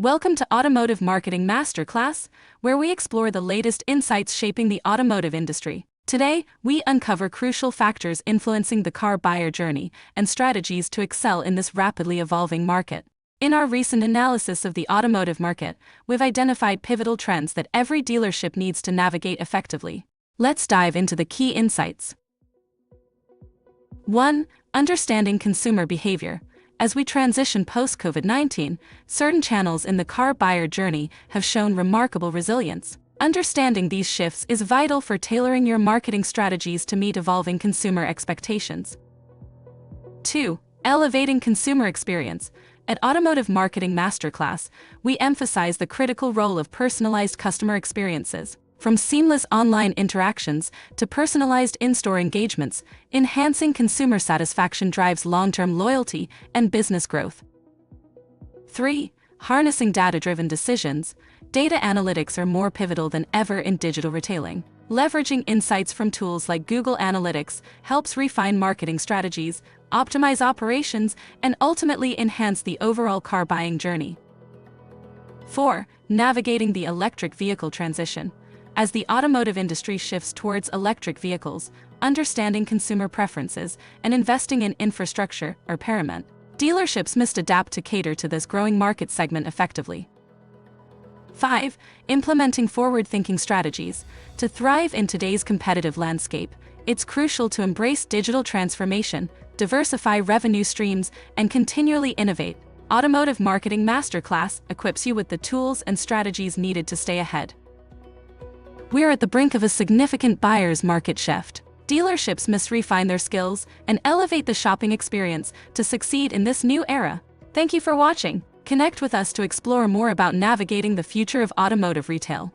Welcome to Automotive Marketing Masterclass, where we explore the latest insights shaping the automotive industry. Today, we uncover crucial factors influencing the car buyer journey and strategies to excel in this rapidly evolving market. In our recent analysis of the automotive market, we've identified pivotal trends that every dealership needs to navigate effectively. Let's dive into the key insights. 1. Understanding consumer behavior. As we transition post-COVID-19, certain channels in the car buyer journey have shown remarkable resilience. Understanding these shifts is vital for tailoring your marketing strategies to meet evolving consumer expectations. 2. Elevating consumer experience. At Automotive Marketing Masterclass, we emphasize the critical role of personalized customer experiences. From seamless online interactions to personalized in-store engagements, enhancing consumer satisfaction drives long-term loyalty and business growth. 3. Harnessing data-driven decisions. Data analytics are more pivotal than ever in digital retailing. Leveraging insights from tools like Google Analytics helps refine marketing strategies, optimize operations, and ultimately enhance the overall car buying journey. 4. Navigating the electric vehicle transition. As the automotive industry shifts towards electric vehicles, understanding consumer preferences and investing in infrastructure are paramount. Dealerships must adapt to cater to this growing market segment effectively. 5. Implementing forward-thinking strategies. To thrive in today's competitive landscape, it's crucial to embrace digital transformation, diversify revenue streams, and continually innovate. Automotive Marketing Masterclass equips you with the tools and strategies needed to stay ahead. We're at the brink of a significant buyer's market shift. Dealerships must refine their skills and elevate the shopping experience to succeed in this new era. Thank you for watching. Connect with us to explore more about navigating the future of automotive retail.